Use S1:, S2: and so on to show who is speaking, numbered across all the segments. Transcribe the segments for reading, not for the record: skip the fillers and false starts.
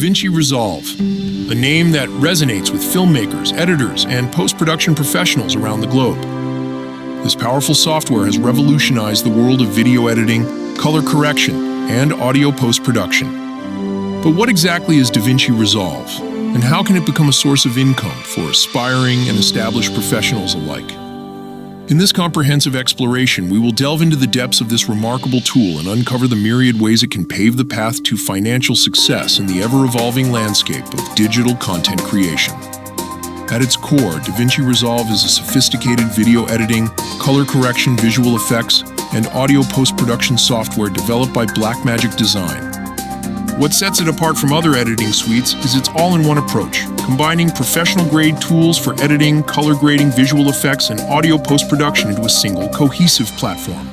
S1: DaVinci Resolve, a name that resonates with filmmakers, editors, and post-production professionals around the globe. This powerful software has revolutionized the world of video editing, color correction, and audio post-production. But what exactly is DaVinci Resolve, and how can it become a source of income for aspiring and established professionals alike? In this comprehensive exploration, we will delve into the depths of this remarkable tool and uncover the myriad ways it can pave the path to financial success in the ever-evolving landscape of digital content creation. At its core, DaVinci Resolve is a sophisticated video editing, color correction, visual effects, and audio post-production software developed by Blackmagic Design. What sets it apart from other editing suites is its all-in-one approach, combining professional-grade tools for editing, color grading, visual effects, and audio post-production into a single, cohesive platform.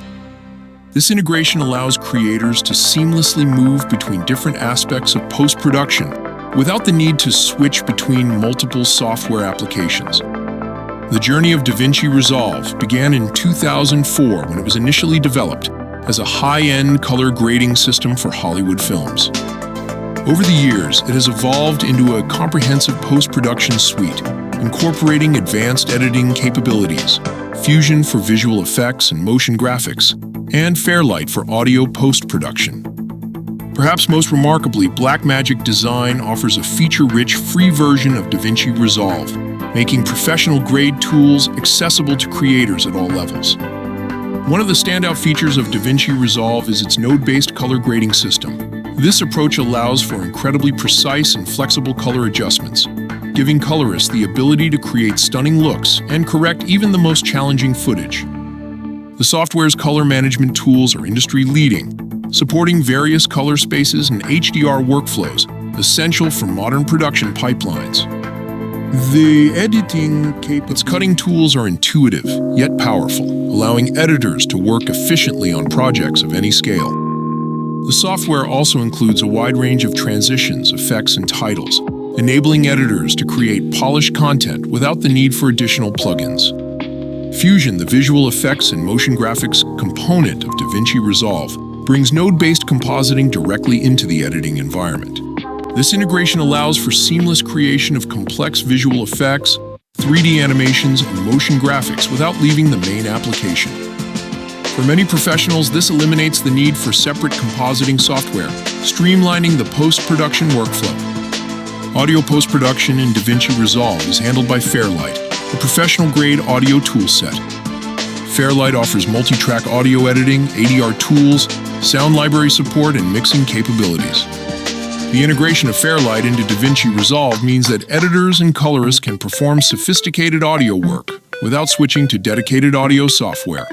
S1: This integration allows creators to seamlessly move between different aspects of post-production without the need to switch between multiple software applications. The journey of DaVinci Resolve began in 2004 when it was initially developed as a high-end color grading system for Hollywood films. Over the years, it has evolved into a comprehensive post-production suite, incorporating advanced editing capabilities, Fusion for visual effects and motion graphics, and Fairlight for audio post-production. Perhaps most remarkably, Blackmagic Design offers a feature-rich free version of DaVinci Resolve, making professional-grade tools accessible to creators at all levels. One of the standout features of DaVinci Resolve is its node-based color grading system. This approach allows for incredibly precise and flexible color adjustments, giving colorists the ability to create stunning looks and correct even the most challenging footage. The software's color management tools are industry-leading, supporting various color spaces and HDR workflows, essential for modern production pipelines. Its cutting tools are intuitive, yet powerful, allowing editors to work efficiently on projects of any scale. The software also includes a wide range of transitions, effects, and titles, enabling editors to create polished content without the need for additional plugins. Fusion, the visual effects and motion graphics component of DaVinci Resolve, brings node-based compositing directly into the editing environment. This integration allows for seamless creation of complex visual effects, 3D animations, and motion graphics without leaving the main application. For many professionals, this eliminates the need for separate compositing software, streamlining the post-production workflow. Audio post-production in DaVinci Resolve is handled by Fairlight, a professional-grade audio toolset. Fairlight offers multi-track audio editing, ADR tools, sound library support, and mixing capabilities. The integration of Fairlight into DaVinci Resolve means that editors and colorists can perform sophisticated audio work without switching to dedicated audio software.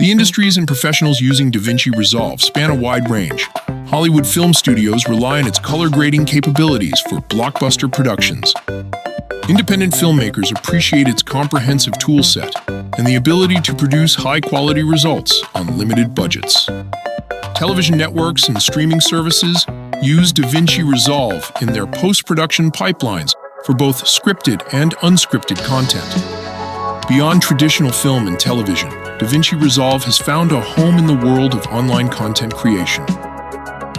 S1: The industries and professionals using DaVinci Resolve span a wide range. Hollywood film studios rely on its color grading capabilities for blockbuster productions. Independent filmmakers appreciate its comprehensive toolset and the ability to produce high-quality results on limited budgets. Television networks and streaming services use DaVinci Resolve in their post-production pipelines for both scripted and unscripted content. Beyond traditional film and television, DaVinci Resolve has found a home in the world of online content creation.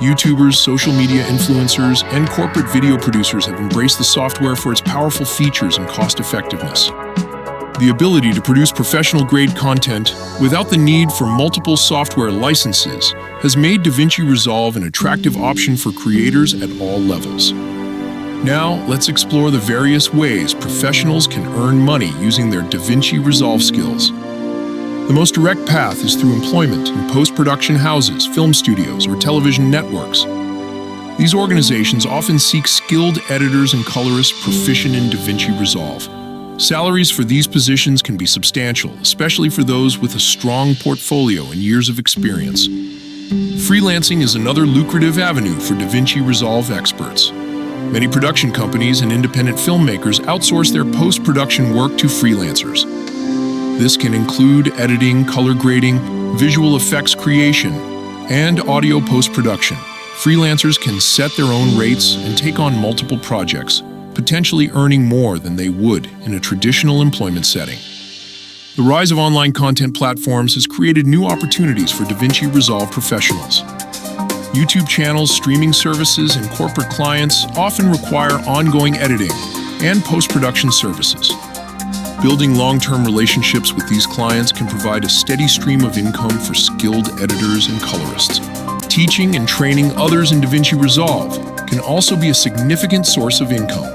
S1: YouTubers, social media influencers, and corporate video producers have embraced the software for its powerful features and cost-effectiveness. The ability to produce professional-grade content without the need for multiple software licenses has made DaVinci Resolve an attractive option for creators at all levels. Now, let's explore the various ways professionals can earn money using their DaVinci Resolve skills. The most direct path is through employment in post-production houses, film studios, or television networks. These organizations often seek skilled editors and colorists proficient in DaVinci Resolve. Salaries for these positions can be substantial, especially for those with a strong portfolio and years of experience. Freelancing is another lucrative avenue for DaVinci Resolve experts. Many production companies and independent filmmakers outsource their post-production work to freelancers. This can include editing, color grading, visual effects creation, and audio post-production. Freelancers can set their own rates and take on multiple projects, potentially earning more than they would in a traditional employment setting. The rise of online content platforms has created new opportunities for DaVinci Resolve professionals. YouTube channels, streaming services, and corporate clients often require ongoing editing and post-production services. Building long-term relationships with these clients can provide a steady stream of income for skilled editors and colorists. Teaching and training others in DaVinci Resolve can also be a significant source of income.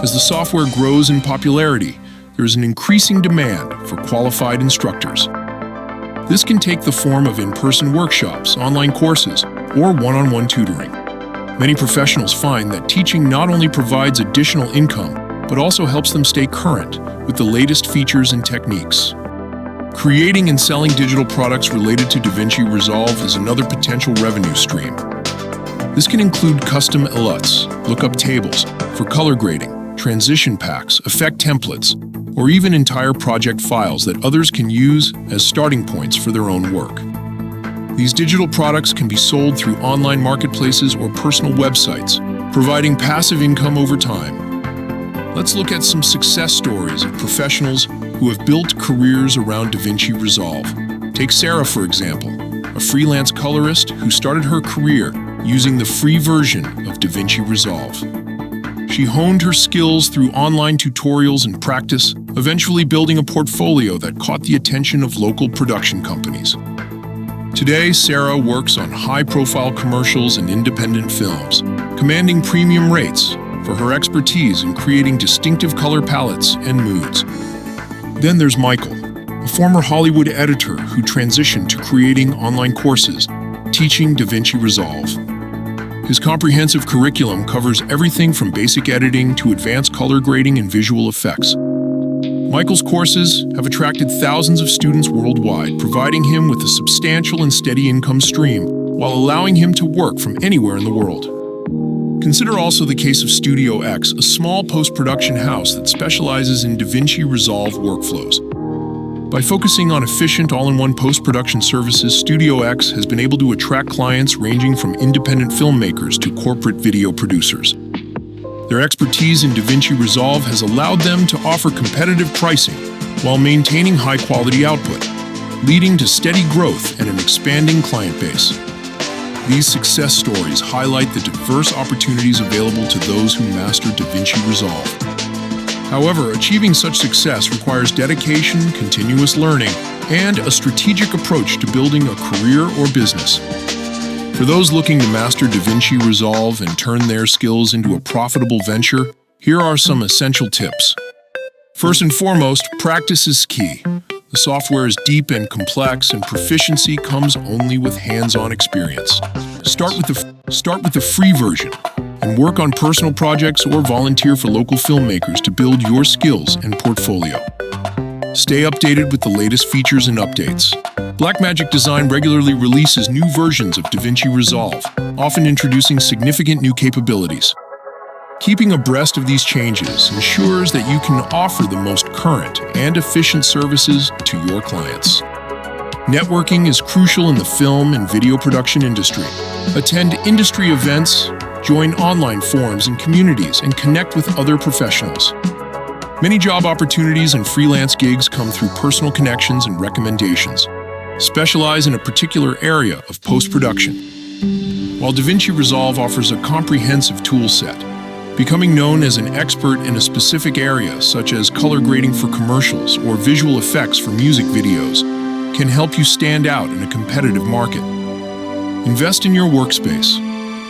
S1: As the software grows in popularity, there is an increasing demand for qualified instructors. This can take the form of in-person workshops, online courses, or one-on-one tutoring. Many professionals find that teaching not only provides additional income, but also helps them stay current with the latest features and techniques. Creating and selling digital products related to DaVinci Resolve is another potential revenue stream. This can include custom LUTs, lookup tables for color grading, transition packs, effect templates, or even entire project files that others can use as starting points for their own work. These digital products can be sold through online marketplaces or personal websites, providing passive income over time. Let's look at some success stories of professionals who have built careers around DaVinci Resolve. Take Sarah, for example, a freelance colorist who started her career using the free version of DaVinci Resolve. She honed her skills through online tutorials and practice, eventually building a portfolio that caught the attention of local production companies. Today, Sarah works on high-profile commercials and independent films, commanding premium rates for her expertise in creating distinctive color palettes and moods. Then there's Michael, a former Hollywood editor who transitioned to creating online courses, teaching DaVinci Resolve. His comprehensive curriculum covers everything from basic editing to advanced color grading and visual effects. Michael's courses have attracted thousands of students worldwide, providing him with a substantial and steady income stream, while allowing him to work from anywhere in the world. Consider also the case of Studio X, a small post-production house that specializes in DaVinci Resolve workflows. By focusing on efficient all-in-one post-production services, Studio X has been able to attract clients ranging from independent filmmakers to corporate video producers. Their expertise in DaVinci Resolve has allowed them to offer competitive pricing while maintaining high-quality output, leading to steady growth and an expanding client base. These success stories highlight the diverse opportunities available to those who master DaVinci Resolve. However, achieving such success requires dedication, continuous learning, and a strategic approach to building a career or business. For those looking to master DaVinci Resolve and turn their skills into a profitable venture, here are some essential tips. First and foremost, practice is key. The software is deep and complex, and proficiency comes only with hands-on experience. Start with the free version and work on personal projects or volunteer for local filmmakers to build your skills and portfolio. Stay updated with the latest features and updates. Blackmagic Design regularly releases new versions of DaVinci Resolve, often introducing significant new capabilities. Keeping abreast of these changes ensures that you can offer the most current and efficient services to your clients. Networking is crucial in the film and video production industry. Attend industry events, join online forums and communities, and connect with other professionals. Many job opportunities and freelance gigs come through personal connections and recommendations. Specialize in a particular area of post-production. While DaVinci Resolve offers a comprehensive tool set, becoming known as an expert in a specific area, such as color grading for commercials or visual effects for music videos, can help you stand out in a competitive market. Invest in your workspace.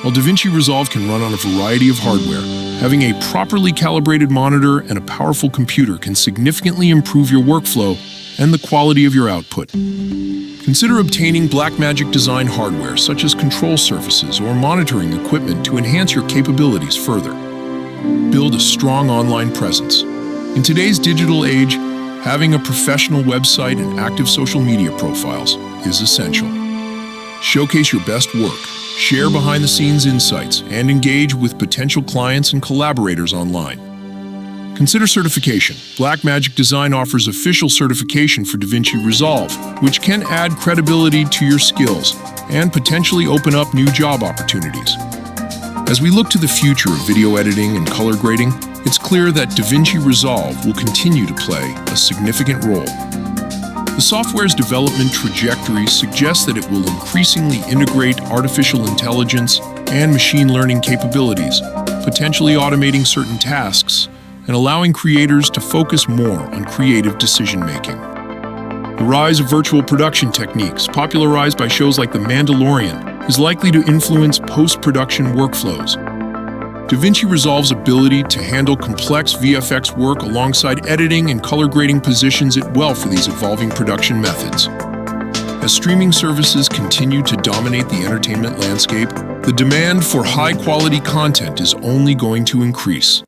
S1: While DaVinci Resolve can run on a variety of hardware, having a properly calibrated monitor and a powerful computer can significantly improve your workflow and the quality of your output. Consider obtaining Blackmagic Design hardware, such as control surfaces or monitoring equipment, to enhance your capabilities further. Build a strong online presence. In today's digital age, having a professional website and active social media profiles is essential. Showcase your best work, share behind-the-scenes insights, and engage with potential clients and collaborators online. Consider certification. Blackmagic Design offers official certification for DaVinci Resolve, which can add credibility to your skills and potentially open up new job opportunities. As we look to the future of video editing and color grading, it's clear that DaVinci Resolve will continue to play a significant role. The software's development trajectory suggests that it will increasingly integrate artificial intelligence and machine learning capabilities, potentially automating certain tasks and allowing creators to focus more on creative decision-making. The rise of virtual production techniques, popularized by shows like The Mandalorian, is likely to influence post-production workflows. DaVinci Resolve's ability to handle complex VFX work alongside editing and color grading positions it well for these evolving production methods. As streaming services continue to dominate the entertainment landscape, the demand for high-quality content is only going to increase.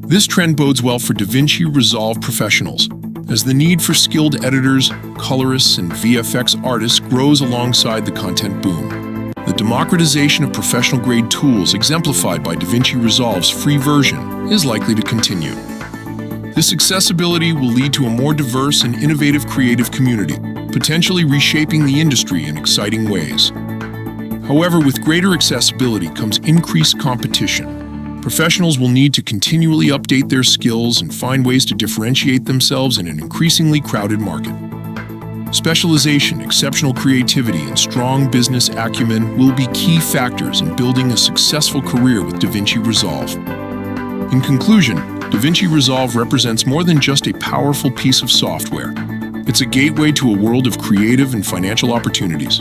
S1: This trend bodes well for DaVinci Resolve professionals, as the need for skilled editors, colorists, and VFX artists grows alongside the content boom. The democratization of professional-grade tools exemplified by DaVinci Resolve's free version is likely to continue. This accessibility will lead to a more diverse and innovative creative community, potentially reshaping the industry in exciting ways. However, with greater accessibility comes increased competition. Professionals will need to continually update their skills and find ways to differentiate themselves in an increasingly crowded market. Specialization, exceptional creativity, and strong business acumen will be key factors in building a successful career with DaVinci Resolve. In conclusion, DaVinci Resolve represents more than just a powerful piece of software. It's a gateway to a world of creative and financial opportunities.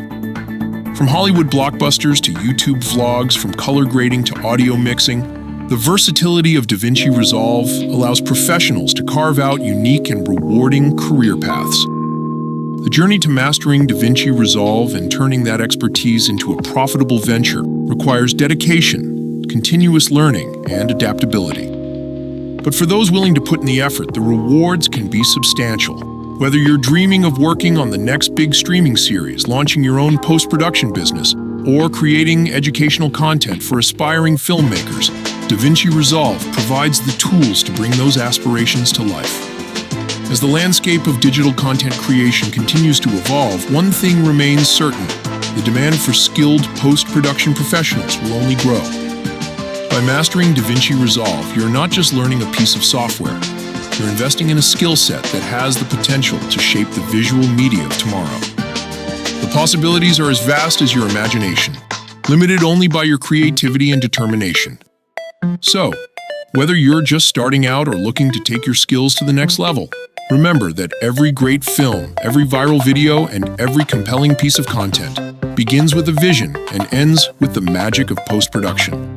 S1: From Hollywood blockbusters to YouTube vlogs, from color grading to audio mixing, the versatility of DaVinci Resolve allows professionals to carve out unique and rewarding career paths. The journey to mastering DaVinci Resolve and turning that expertise into a profitable venture requires dedication, continuous learning, and adaptability. But for those willing to put in the effort, the rewards can be substantial. Whether you're dreaming of working on the next big streaming series, launching your own post-production business, or creating educational content for aspiring filmmakers, DaVinci Resolve provides the tools to bring those aspirations to life. As the landscape of digital content creation continues to evolve, one thing remains certain: the demand for skilled post-production professionals will only grow. By mastering DaVinci Resolve, you're not just learning a piece of software, you're investing in a skill set that has the potential to shape the visual media of tomorrow. The possibilities are as vast as your imagination, limited only by your creativity and determination. So, whether you're just starting out or looking to take your skills to the next level, remember that every great film, every viral video, and every compelling piece of content begins with a vision and ends with the magic of post-production.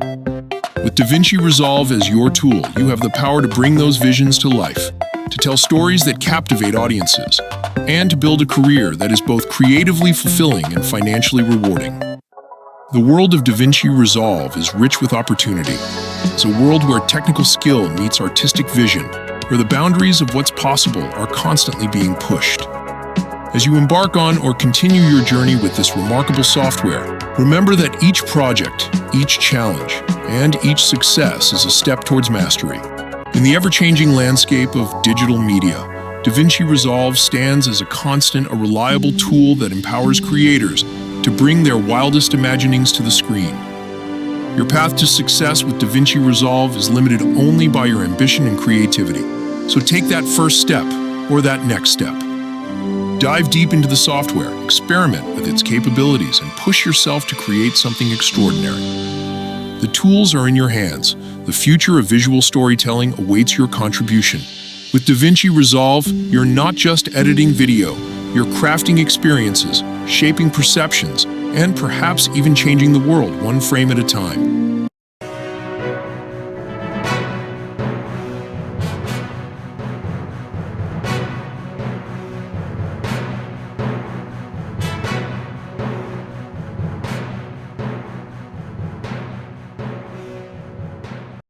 S1: With DaVinci Resolve as your tool, you have the power to bring those visions to life, to tell stories that captivate audiences, and to build a career that is both creatively fulfilling and financially rewarding. The world of DaVinci Resolve is rich with opportunity. It's a world where technical skill meets artistic vision, where the boundaries of what's possible are constantly being pushed. As you embark on or continue your journey with this remarkable software, remember that each project, each challenge, and each success is a step towards mastery. In the ever-changing landscape of digital media, DaVinci Resolve stands as a constant, a reliable tool that empowers creators to bring their wildest imaginings to the screen. Your path to success with DaVinci Resolve is limited only by your ambition and creativity. So take that first step, or that next step. Dive deep into the software, experiment with its capabilities, and push yourself to create something extraordinary. The tools are in your hands. The future of visual storytelling awaits your contribution. With DaVinci Resolve, you're not just editing video, you're crafting experiences, shaping perceptions, and perhaps even changing the world one frame at a time.